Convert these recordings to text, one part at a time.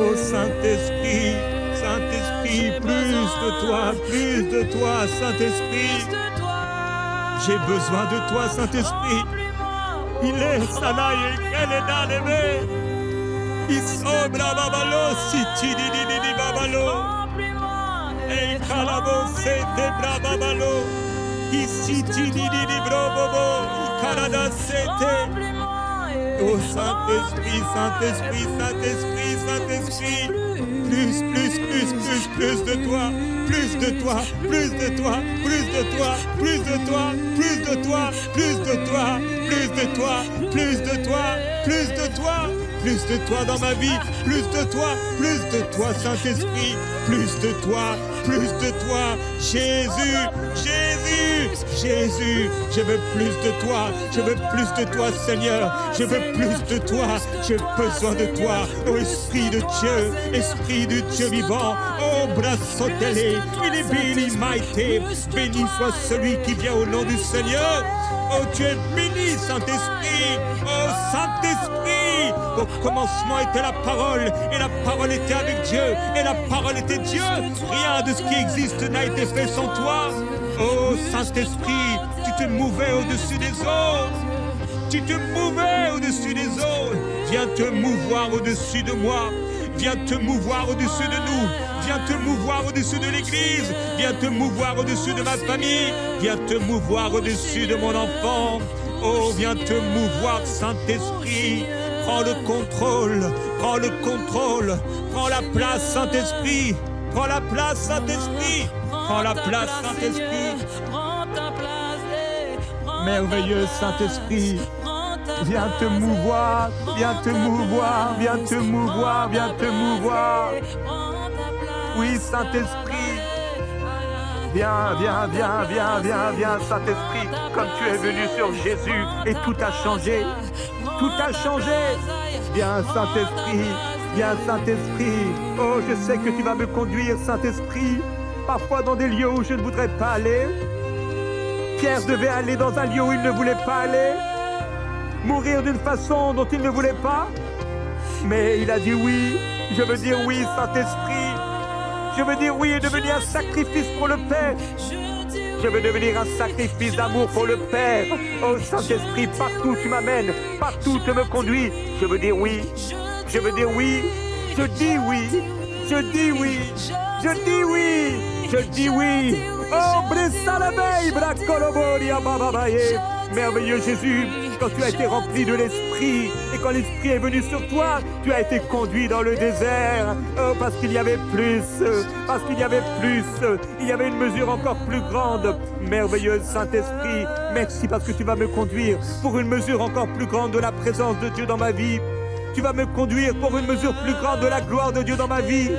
Oh Saint-Esprit, Saint-Esprit, plus de toi, Saint-Esprit. J'ai besoin de toi, Saint-Esprit. Il est Sanaï, qu'elle est dans les mains. Il sobra babalo, si tu dis babalo. Et calabo, c'était brababalo. Ici tu dis brobobo, Canada, c'était. Oh Saint-Esprit, Saint-Esprit, Saint-Esprit, Saint-Esprit. Plus de toi, plus de toi, plus de toi, plus de toi, plus de toi, plus de toi, plus de toi, plus de toi, plus de toi, plus de toi, plus de toi dans ma vie, plus de toi, Saint-Esprit, plus de toi, Jésus, Jésus, Jésus, je veux plus de toi, Seigneur, je veux plus de toi, j'ai besoin de toi, oh Esprit de Dieu vivant, oh Brassotele, il est béni, Maïté, béni soit celui qui vient au nom du Seigneur, oh tu es béni, Saint-Esprit, oh Saint-Esprit, au commencement était la parole, et la parole était avec Dieu, et la parole était Dieu, rien de ce qui existe n'a été fait sans toi, oh Saint-Esprit, tu te mouvais au-dessus des autres, tu te mouvais au-dessus des autres, viens te mouvoir au-dessus de moi, viens te mouvoir au-dessus de nous, viens te mouvoir au-dessus de l'Église, viens te mouvoir au-dessus de ma famille, viens te mouvoir au-dessus de mon enfant, oh viens te mouvoir Saint-Esprit, prends le contrôle, prends la place Saint-Esprit, prends la place Saint-Esprit, prends la place Saint-Esprit, merveilleux Saint-Esprit, viens te mouvoir, viens te mouvoir, viens te mouvoir, viens te mouvoir. Oui, Saint-Esprit, viens, Saint-Esprit, comme tu es venu sur Jésus et tout a changé, tout a changé. Viens, Saint-Esprit, oh, je sais que tu vas me conduire, Saint-Esprit, parfois dans des lieux où je ne voudrais pas aller. Pierre devait aller dans un lieu où il ne voulait pas aller, mourir d'une façon dont il ne voulait pas, mais il a dit oui. Je veux dire oui, Saint-Esprit, je veux dire oui et devenir un sacrifice pour le Père, je veux devenir un sacrifice d'amour pour le Père. Oh Saint-Esprit, partout tu m'amènes, partout tu me conduis, je veux dire oui, je veux dire oui, je dis oui, je dis oui, je dis oui, je dis oui. Oh Bressalabei, Bracoloboria Bababaye, merveilleux Jésus, quand tu as été rempli de l'Esprit et quand l'Esprit est venu sur toi, tu as été conduit dans le désert. Oh, parce qu'il y avait plus, il y avait une mesure encore plus grande. Merveilleux Saint-Esprit, merci parce que tu vas me conduire pour une mesure encore plus grande de la présence de Dieu dans ma vie. Tu vas me conduire pour une mesure plus grande de la gloire de Dieu dans ma vie.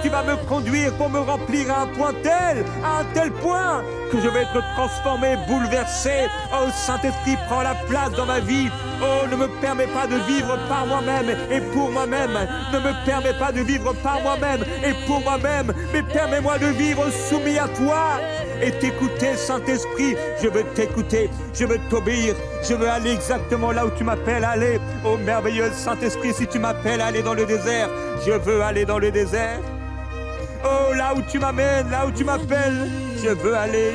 Tu vas me conduire pour me remplir à un tel point que je vais être transformé, bouleversé. Oh Saint-Esprit, prends la place dans ma vie. Oh, ne me permets pas de vivre par moi-même et pour moi-même. Ne me permets pas de vivre par moi-même et pour moi-même, mais permets-moi de vivre soumis à toi et t'écouter, Saint-Esprit. Je veux t'écouter, je veux t'obéir, je veux aller exactement là où tu m'appelles à aller. Oh merveilleux Saint-Esprit, si tu m'appelles à aller dans le désert, je veux aller dans le désert. Oh, là où tu m'amènes, là où tu m'appelles, je veux aller.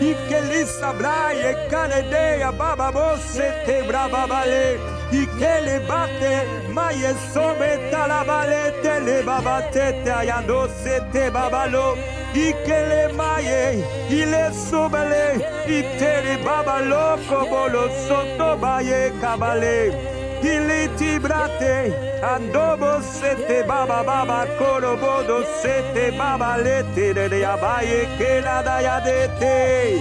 Ikelisa braille, kanedea bababo, c'était brababale. Ikele bate, maye sobe talabale, tele babate, ayando, c'était babalo. Ikele maye, il est sobele, itele babalo, kobolo, soto baye, kabale. Iliti brate, andobo sete baba baba korobodo sete baba lete de abaye que la dayadete.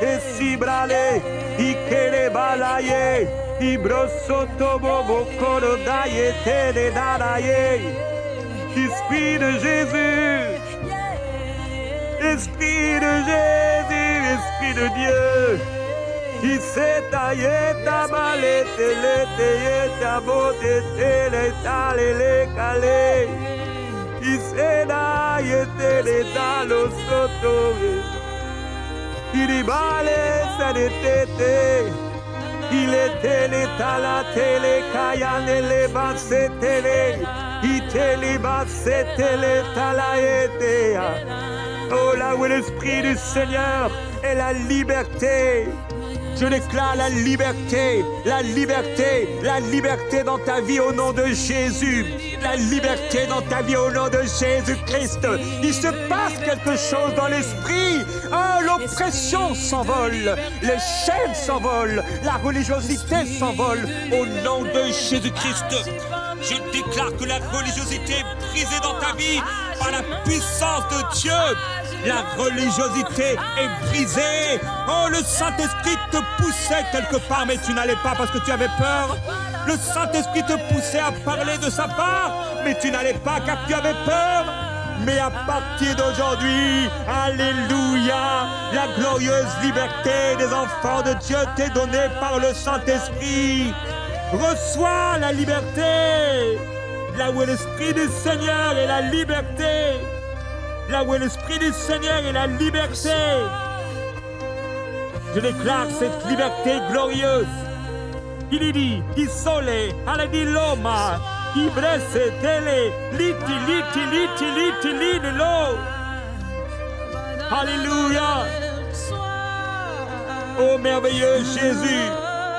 Esibrale, ikele balaye, ibrosoto bobo koro dayete de daraye. Esprit de Jésus, Esprit de Jésus, Esprit de Dieu. Qui s'est taillé ta balette, ta beauté, les calés. Qui s'est taillé les talos soto. Qui dit balé, ça des tétés. il est télé, tala, télé, kayanele, basse, télé, itélé, basse, télé, tala, etea. Oh, là où est l'Esprit du Seigneur est la liberté. Je déclare la liberté, la liberté, la liberté dans ta vie au nom de Jésus. La liberté dans ta vie au nom de Jésus-Christ. Il se passe quelque chose dans l'esprit. Oh, l'oppression s'envole, les chaînes s'envolent, la religiosité s'envole au nom de Jésus-Christ. Je déclare que la religiosité est brisée dans ta vie par la puissance de Dieu. La religiosité est brisée. Oh, le Saint-Esprit te poussait quelque part, mais tu n'allais pas parce que tu avais peur. Le Saint-Esprit te poussait à parler de sa part, mais tu n'allais pas car tu avais peur. Mais à partir d'aujourd'hui, alléluia, la glorieuse liberté des enfants de Dieu t'est donnée par le Saint-Esprit. Reçois la liberté. Là où est l'Esprit du Seigneur et la liberté. Là où est l'Esprit du Seigneur et la liberté. Je déclare cette liberté glorieuse. Il dit, il sole, alla di loma, il bresse tele, liti, liti, liti, liti, liti, lo. Alléluia. Oh merveilleux Jésus.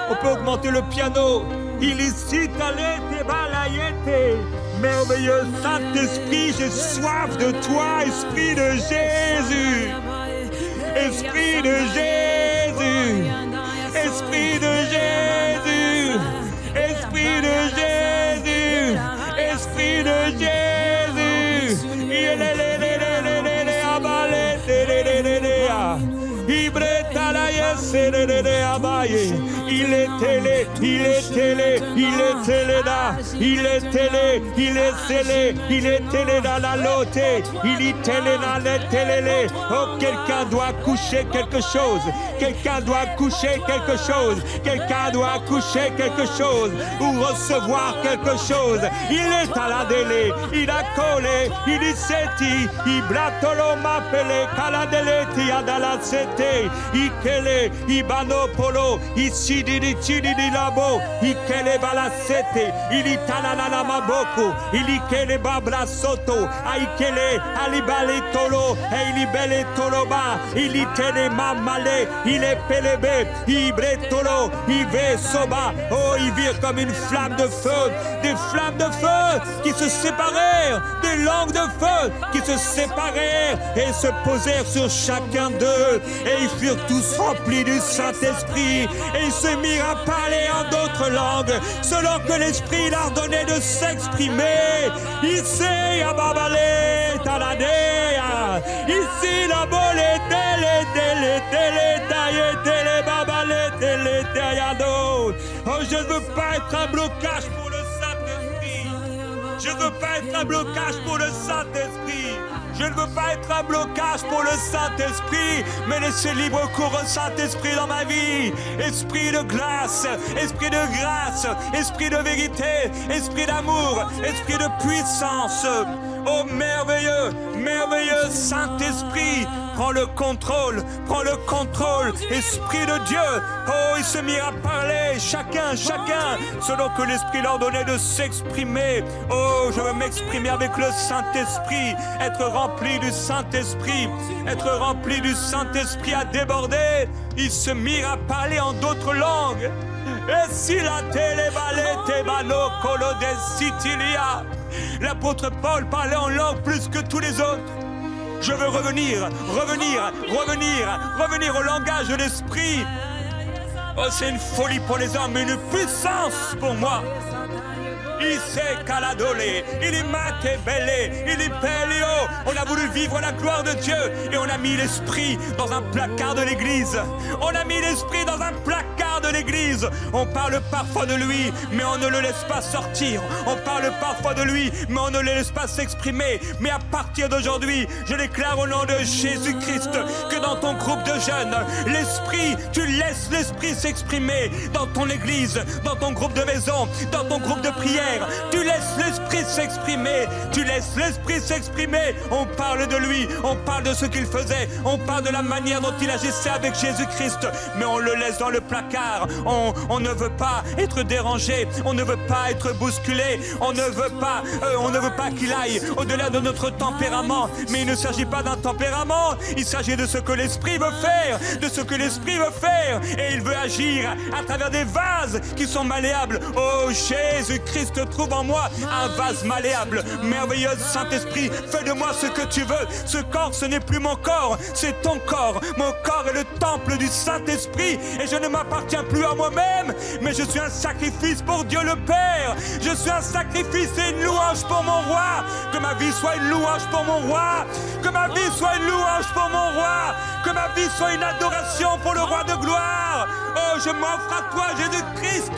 On peut augmenter le piano. Il ici talete balayete. Merveilleux Saint-Esprit, j'ai soif de toi, Esprit de Jésus. Esprit de Jésus. Esprit de Jésus. Esprit de Jésus. Esprit de Jésus. Il est télé, il est télé, il est télé là, il est télé, il est télé, il est télé dans la lote, il est télé dans la télé. Oh, quelqu'un doit coucher quelque chose, quelqu'un doit coucher quelque chose, quelqu'un doit coucher quelque chose ou recevoir quelque chose. Il est à la délai, il a collé, il est seti, il bratolo m'appelé, caladele tia dalla sete, il kele, il bano polo, il sididi tididi labo, il kele bala sete, il itanana maboko, il kele babla soto, il kele alibali tolo, il libele toloba, il itene mamale, il est pelebe, il bretolo, il ve soba, oh il vire comme une flamme de feu, des flammes de feu qui se séparèrent, des langues de feu qui se séparèrent et se posèrent sur chacun d'eux, et ils furent tous remplis du Saint-Esprit, et ils se mirent à parler en d'autres langues, selon que l'Esprit leur donnait de s'exprimer. Ici, à Babale, Taladea, ici, la bolée, télé, Babale, télé, oh, je ne veux pas être un blocage pour le Saint-Esprit. Je ne veux pas être un blocage pour le Saint-Esprit. Je ne veux pas être un blocage pour le Saint-Esprit, mais laisser libre cours au Saint-Esprit dans ma vie. Esprit de glace, esprit de grâce, esprit de vérité, esprit d'amour, esprit de puissance. Oh merveilleux, merveilleux Saint-Esprit, prends le contrôle, Esprit de Dieu. Oh, ils se mirent à parler, chacun, selon que l'Esprit leur donnait de s'exprimer. Oh, je veux m'exprimer avec le Saint-Esprit, être rempli du Saint-Esprit, à déborder. Ils se mirent à parler en d'autres langues. Et si la télébalete bano colo des Sicilia, l'apôtre Paul parlait en langue plus que tous les autres. Je veux revenir au langage de l'esprit. Oh, c'est une folie pour les hommes, mais une puissance pour moi. Il s'est caladole, il est maté belé, il est pelio. On a voulu vivre la gloire de Dieu et on a mis l'esprit dans un placard de l'église. On parle parfois de lui, mais on ne le laisse pas sortir. On parle parfois de lui, mais on ne le laisse pas s'exprimer. Mais à partir d'aujourd'hui, je déclare au nom de Jésus-Christ que dans ton groupe de jeunes, l'esprit, tu laisses l'esprit s'exprimer. Dans ton église, dans ton groupe de maison, dans ton groupe de prière, tu laisses l'esprit s'exprimer. On parle de lui, on parle de ce qu'il faisait, on parle de la manière dont il agissait avec Jésus-Christ, mais on le laisse dans le placard. car on ne veut pas être dérangé, on ne veut pas être bousculé, on ne veut pas qu'il aille au-delà de notre tempérament. Mais il ne s'agit pas d'un tempérament, il s'agit de ce que l'Esprit veut faire, de ce que l'Esprit veut faire, et il veut agir à travers des vases qui sont malléables. Oh Jésus-Christ, trouve en moi un vase malléable. Merveilleux Saint-Esprit, fais de moi ce que tu veux. Ce corps, ce n'est plus mon corps, c'est ton corps. Mon corps est le temple du Saint-Esprit et je ne m'appartiens plus à moi-même, mais je suis un sacrifice pour Dieu le Père. Je suis un sacrifice et une louange pour mon roi. Que ma vie soit une louange pour mon roi. Que ma vie soit une louange pour mon roi. Que ma vie soit une adoration pour le roi de gloire. Oh, je m'offre à toi, Jésus-Christ.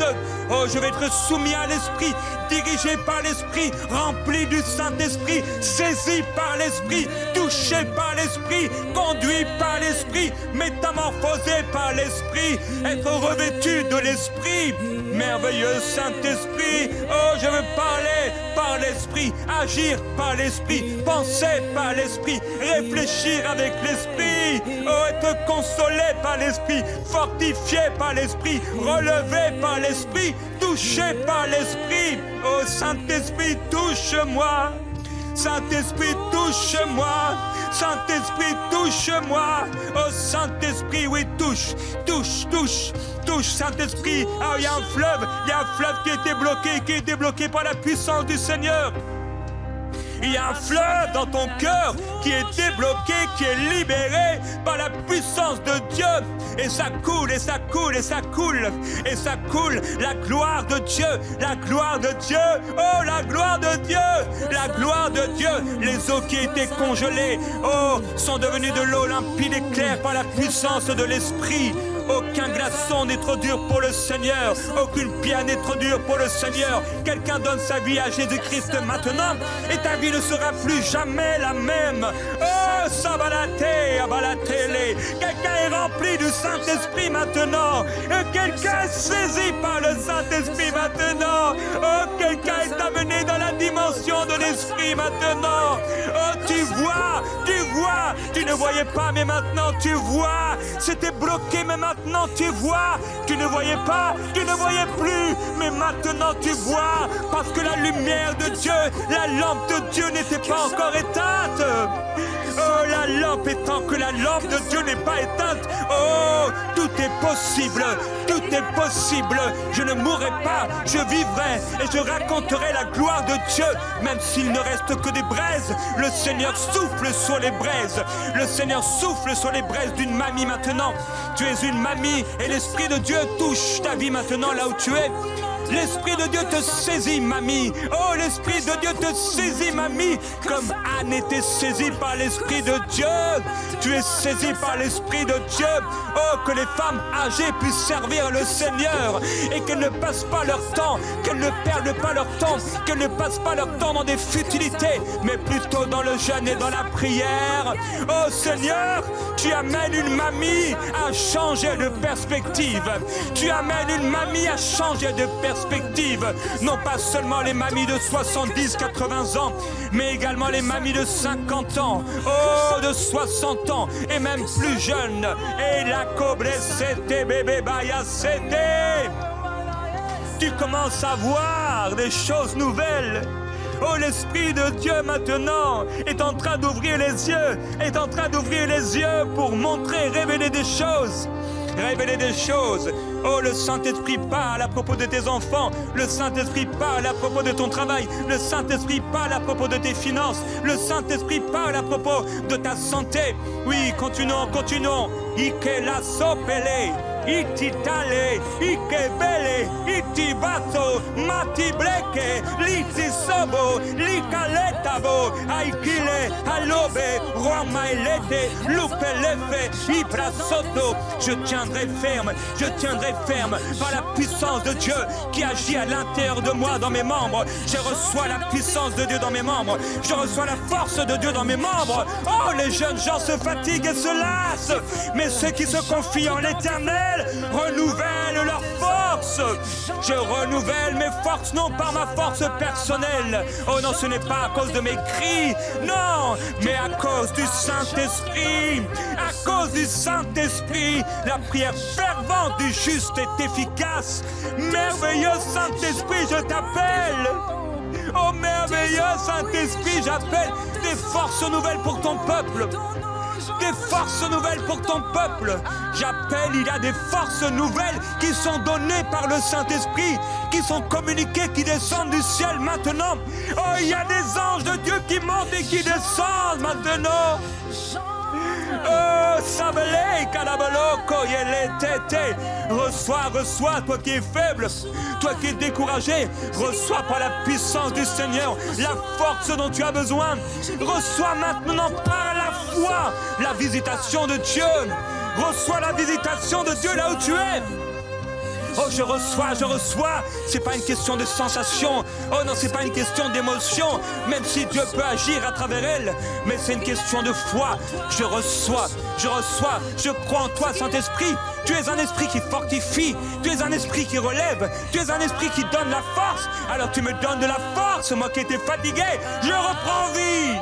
Oh, je vais être soumis à l'Esprit, dirigé par l'Esprit, rempli du Saint-Esprit, saisi par l'Esprit, touché par l'Esprit, conduit par l'Esprit, métamorphosé par l'Esprit, être revêtu de l'Esprit. Merveilleux Saint-Esprit, oh, je veux parler par l'Esprit, agir par l'Esprit, penser par l'Esprit, réfléchir avec l'Esprit, oh, être consolé par l'Esprit, fortifié par l'Esprit, relevé par l'Esprit, touché par l'Esprit. Oh, Saint-Esprit, touche-moi. Saint-Esprit, touche-moi. Saint-Esprit, touche-moi. Oh, Saint-Esprit, oui, touche, touche, touche, touche, Saint-Esprit. Ah, il y a un fleuve qui était bloqué par la puissance du Seigneur. Il y a un fleuve dans ton cœur qui est débloqué, qui est libéré par la puissance de Dieu. Et ça coule, et ça coule, et ça coule, et ça coule. La gloire de Dieu, la gloire de Dieu. Oh, la gloire de Dieu, la gloire de Dieu. Les eaux qui étaient congelées, oh, sont devenues de l'eau limpide et claire par la puissance de l'Esprit. Aucun glaçon n'est trop dur pour le Seigneur. Aucune pierre n'est trop dure pour le Seigneur. Quelqu'un donne sa vie à Jésus-Christ maintenant et ta vie ne sera plus jamais la même. Oh, Sabalate, Abalatele. Quelqu'un est rempli du Saint-Esprit maintenant. Quelqu'un est saisi par le Saint-Esprit maintenant. Oh, quelqu'un est amené dans la dimension de l'Esprit maintenant. Oh, tu vois, tu ne voyais pas, mais maintenant tu vois. C'était bloqué, mais maintenant tu vois. Tu ne voyais pas, tu ne voyais plus, mais maintenant tu vois. Parce que la lumière de Dieu, la lampe de Dieu n'était pas encore éteinte. Oh, la lampe étant que la lampe de Dieu n'est pas éteinte. Oh, tout est possible, tout est possible. Je ne mourrai pas, je vivrai et je raconterai la gloire de Dieu. Même s'il ne reste que des braises, le Seigneur souffle sur les braises. Le Seigneur souffle sur les braises d'une mamie maintenant. Tu es une mamie et l'Esprit de Dieu touche ta vie maintenant là où tu es. L'Esprit de Dieu te saisit, mamie. Oh, l'Esprit de Dieu te saisit, mamie. Comme Anne était saisie par l'Esprit de Dieu. Tu es saisie par l'Esprit de Dieu. Oh, que les femmes âgées puissent servir le Seigneur et qu'elles ne passent pas leur temps, qu'elles ne perdent pas leur temps, qu'elles ne passent pas leur temps dans des futilités, mais plutôt dans le jeûne et dans la prière. Oh, Seigneur, tu amènes une mamie à changer de perspective. Tu amènes une mamie à changer de perspective. Non pas seulement les mamies de 70, 80 ans, mais également les mamies de 50 ans, oh, de 60 ans, et même plus jeunes. Et la cobre c'était bébé baya c'était. Tu commences à voir des choses nouvelles. Oh, l'Esprit de Dieu maintenant est en train d'ouvrir les yeux, est en train d'ouvrir les yeux pour montrer, révéler des choses. Révéler des choses. Oh, le Saint-Esprit parle à propos de tes enfants. Le Saint-Esprit parle à propos de ton travail. Le Saint-Esprit parle à propos de tes finances. Le Saint-Esprit parle à propos de ta santé. Oui, continuons, continuons. Ike la sopele. Ititale, ikebele, itibato, matibleke, litisobo, likaletabo, aikile, alobe, romaelete, lupelefe, ibrasoto. Je tiendrai ferme par la puissance de Dieu qui agit à l'intérieur de moi, dans mes membres. Je reçois la puissance de Dieu dans mes membres. Je reçois la force de Dieu dans mes membres. Oh, les jeunes gens se fatiguent et se lassent, mais ceux qui se confient en l'Éternel renouvellent leur force. forces. Je renouvelle mes forces, non par ma force personnelle. Oh non, ce n'est pas à cause de mes cris, non, mais à cause du Saint-Esprit. À cause du Saint-Esprit, la prière fervente du juste est efficace. Merveilleux Saint-Esprit, je t'appelle. Oh merveilleux Saint-Esprit, j'appelle des forces nouvelles pour ton peuple. Des forces nouvelles pour ton peuple. J'appelle, il y a des forces nouvelles qui sont données par le Saint-Esprit, qui sont communiquées, qui descendent du ciel maintenant. Oh, il y a des anges de Dieu qui montent et qui descendent maintenant. Oh, Sabele, Kalabaloko, Yele, Tete. Reçois, toi qui es faible, toi qui es découragé, reçois par la puissance du Seigneur la force dont tu as besoin. Reçois maintenant par la foi la visitation de Dieu. Reçois la visitation de Dieu là où tu es. Oh, je reçois. C'est pas une question de sensation. Oh non, c'est pas une question d'émotion. Même si Dieu peut agir à travers elle. Mais c'est une question de foi. Je reçois. Je crois en toi, Saint-Esprit. Tu es un esprit qui fortifie. Tu es un esprit qui relève. Tu es un esprit qui donne la force. Alors tu me donnes de la force. Moi qui étais fatigué, je reprends vie.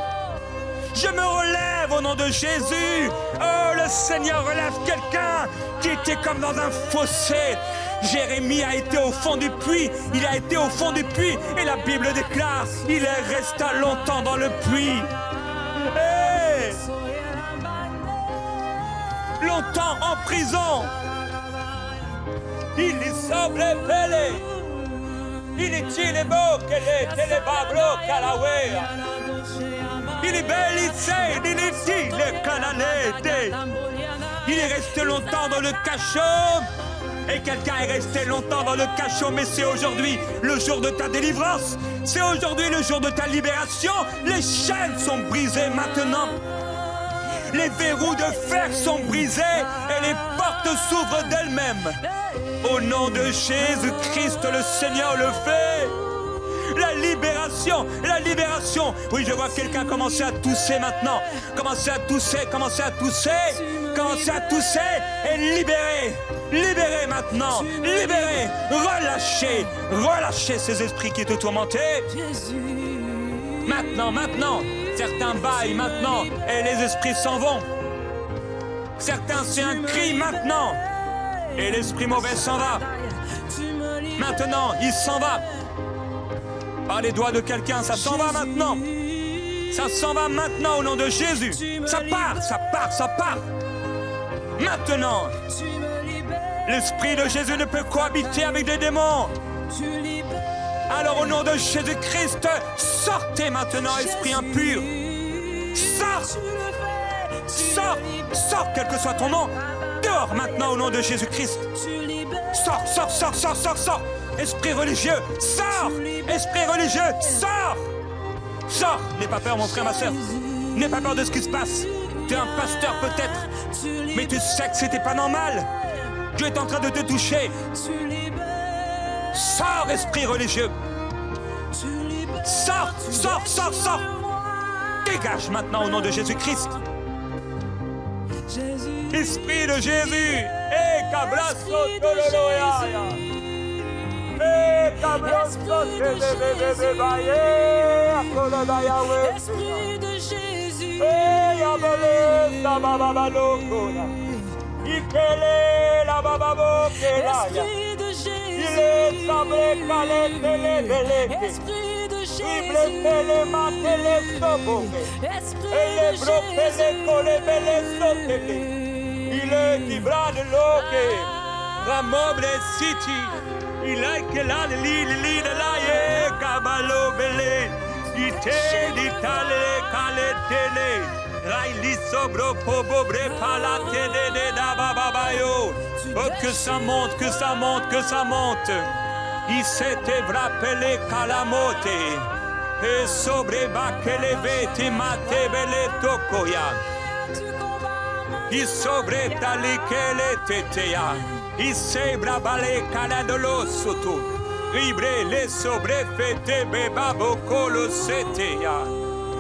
Je me relève au nom de Jésus. Oh, le Seigneur relève quelqu'un qui était comme dans un fossé. Jérémie a été au fond du puits. Il a été au fond du puits. Et la Bible déclare, il resta longtemps dans le puits. Hey! Longtemps en prison. Il y semble pelé. Il est beau qu'elle est bablo calawea. Il est bellissé, il est resté longtemps dans le cachot. Et quelqu'un est resté longtemps dans le cachot, mais c'est aujourd'hui le jour de ta délivrance. C'est aujourd'hui le jour de ta libération. Les chaînes sont brisées maintenant. Les verrous de fer sont brisés et les portes s'ouvrent d'elles-mêmes. Au nom de Jésus-Christ, le Seigneur le fait. La libération. Oui, je vois quelqu'un commencer à tousser maintenant. Commencer à tousser et libérer maintenant. Relâchez ces esprits qui te tourmentaient. Maintenant. Certains baillent maintenant et les esprits s'en vont. Certains, c'est un cri maintenant et l'esprit mauvais s'en va. Maintenant, il s'en va. Par les doigts de quelqu'un, ça s'en va maintenant. Ça s'en va maintenant au nom de Jésus. Ça part. Maintenant. L'esprit de Jésus ne peut cohabiter avec des démons. Alors au nom de Jésus-Christ, sortez maintenant, esprit impur. Sors, quel que soit ton nom. Dehors maintenant au nom de Jésus-Christ. Sors. Esprit religieux, sors. Esprit religieux, sors. N'aie pas peur, mon frère, ma soeur. N'aie pas peur de ce qui se passe. Tu es un pasteur peut-être, mais tu sais que c'était pas normal. Dieu est en train de te toucher. Sors, esprit religieux. Sors. Dégage maintenant au nom de Jésus-Christ. Esprit de Jésus. Esprit de Jésus. Esprit de Jésus. Esprit de Jésus. Il est libra de l'oke. Ramoble City. Il est que là, l'île là, Kabalo Bele. Ite d'Itale, Caletele. Raili sobro pobobre palatele de dababayo. Oh, que ça monte. Il s'était rappelé Kalamote. Et sobre bakele veti mate bele tokoya. Il sobre talikele teteya. Il sebra bale kaladolo soto. Ribre le sobre fete bebabo kolo seteya.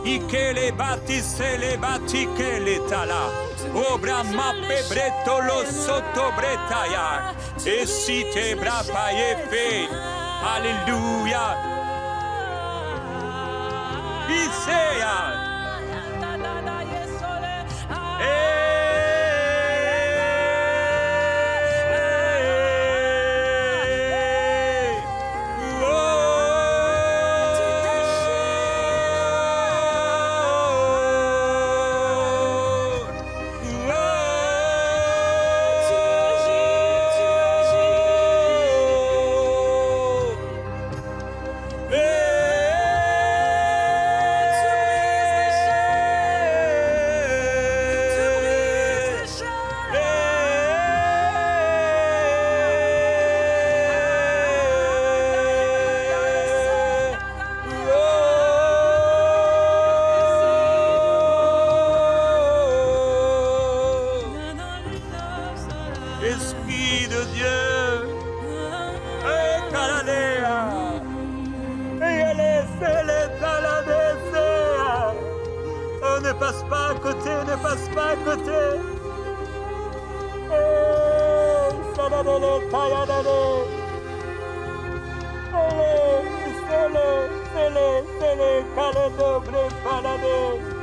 Ikele batise le batike le tala. Obra mappe bretolo sotto bretaya. Et si te brapa fait. Alléluia. Isaiah. Esprit de Dieu, et Caladea, et laissez-les Caladea. Oh, ne passe pas à côté, ne passe pas à côté. Oh, Saladele, Caladele. C'est le, Caladobre, Caladele.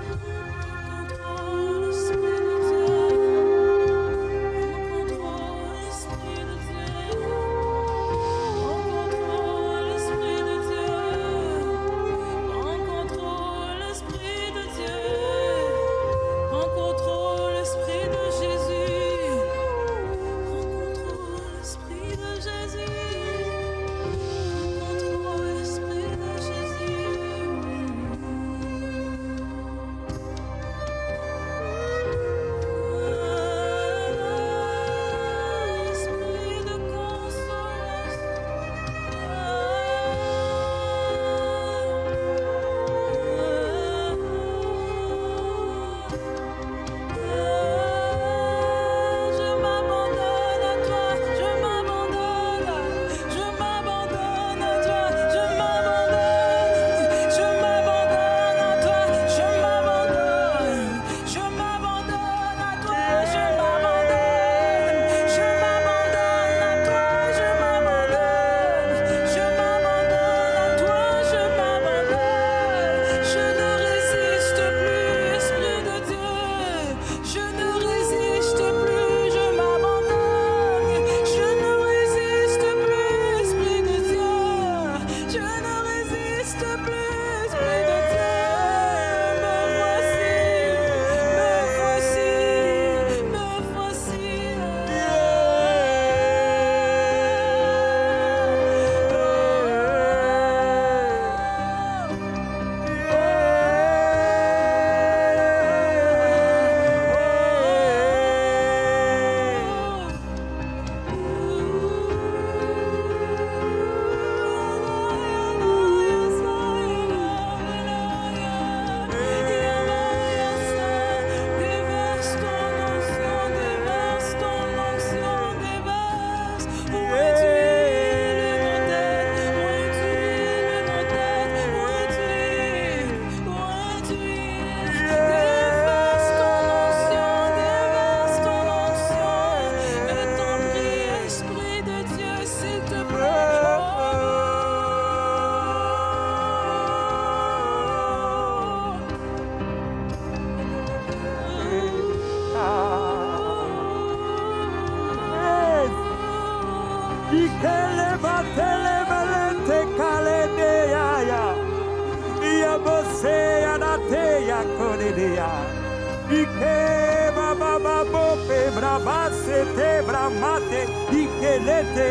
Ike baba babo pe braba sete bramate ikelete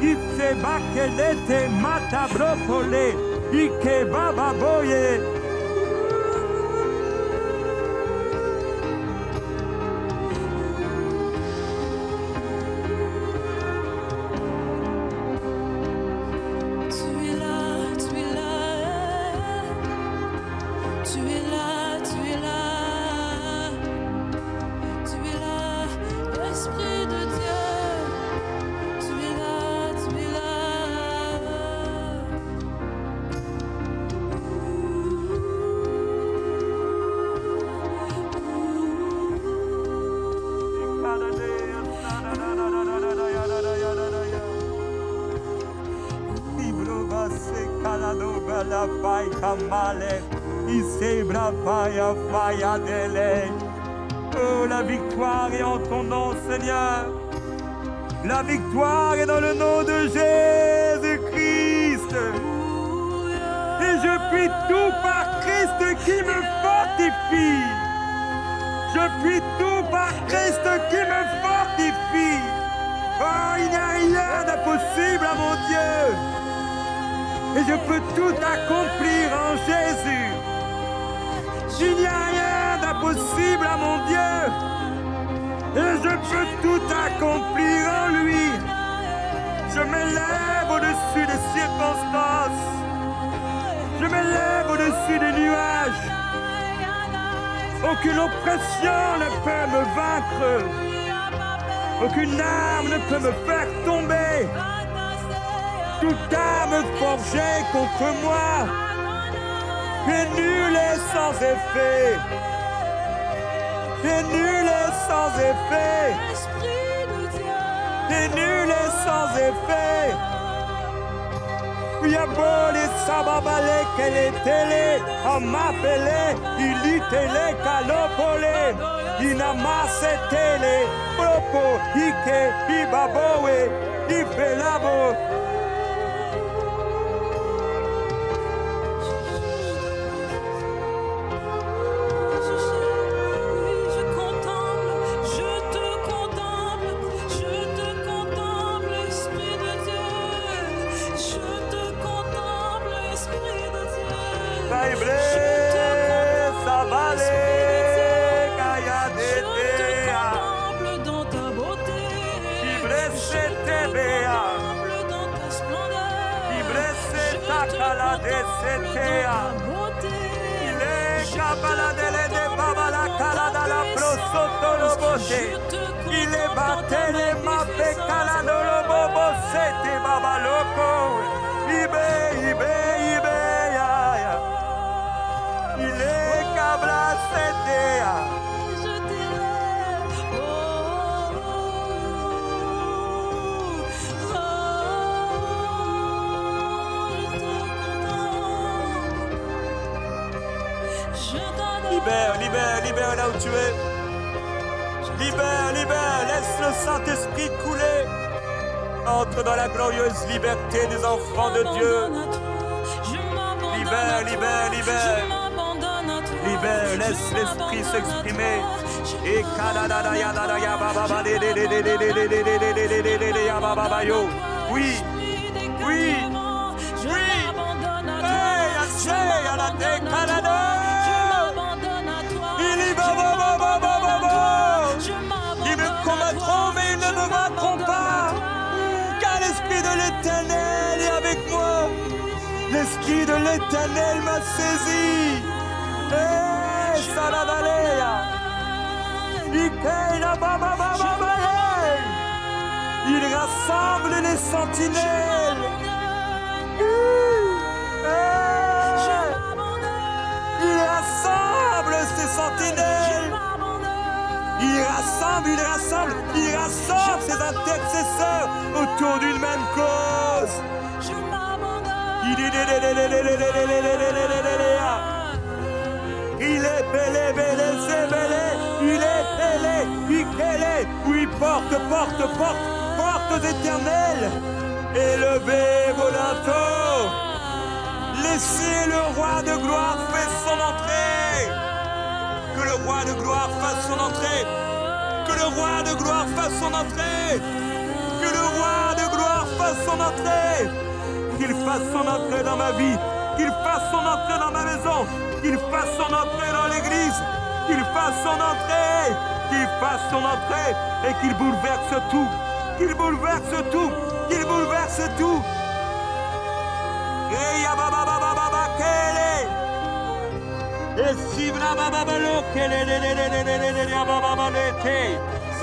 ipse bakelete mata brokole ike baba boye. la paille male, isebra paille dele. Oh, la victoire est en ton nom, Seigneur. La victoire est dans le nom de Jésus-Christ. Et je puis tout par Christ qui me fortifie. Je puis tout par Christ qui me fortifie. Oh, il n'y a rien d'impossible à mon Dieu. Et je peux tout accomplir en Jésus. Il n'y a rien d'impossible à mon Dieu. Et je peux tout accomplir en lui. Je m'élève au-dessus des circonstances. Je m'élève au-dessus des nuages. Aucune oppression ne peut me vaincre. Aucune arme ne peut me faire tomber. Toute arme forgée contre moi est nulle et sans effet. Et nul est sans effet. Et nul est sans effet. Yabole sababale kele tele amapele ilitele kalopole inamase tele propo ike ibabowe ifelabo. Il est batté les mappes caladolo bobo sete baba loco. Ibe ya ya. Il est cabla sete ya. Libère là où tu es. Libère, laisse le Saint-Esprit couler. Entre dans la glorieuse liberté des enfants de Dieu. Libère. Laisse l'Esprit s'exprimer. Et oui. Ils me combattront, mais ils ne me vaincront pas. Car l'Esprit de l'Éternel est avec moi. L'Esprit de l'Éternel m'a saisi. Il rassemble les sentinelles. Il rassemble ses sentinelles. Il rassemble ses intercesseurs autour d'une même cause. Il est belé, oui, portes éternelles, élevez vos linteaux, laissez le roi de gloire faire son entrée, que le roi de gloire fasse son entrée, que le roi de gloire fasse son entrée, que le roi de gloire fasse son entrée, qu'il fasse son entrée dans ma vie, qu'il fasse son entrée dans ma maison, qu'il fasse son entrée dans l'église, qu'il fasse son entrée, et qu'il bouleverse tout, Et si babalo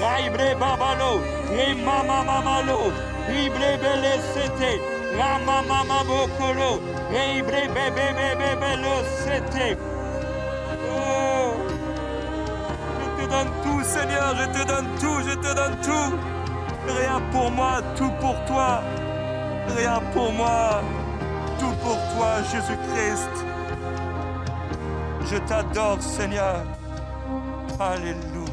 Raibre babalo, mama mamalo, ibre bele sete, rama mama bokolo, ibre bebe lo sete. Oh, je te donne tout, Seigneur, je te donne tout. Rien pour moi, tout pour toi. Rien pour moi, tout pour toi, Jésus-Christ. Je t'adore, Seigneur. Alléluia.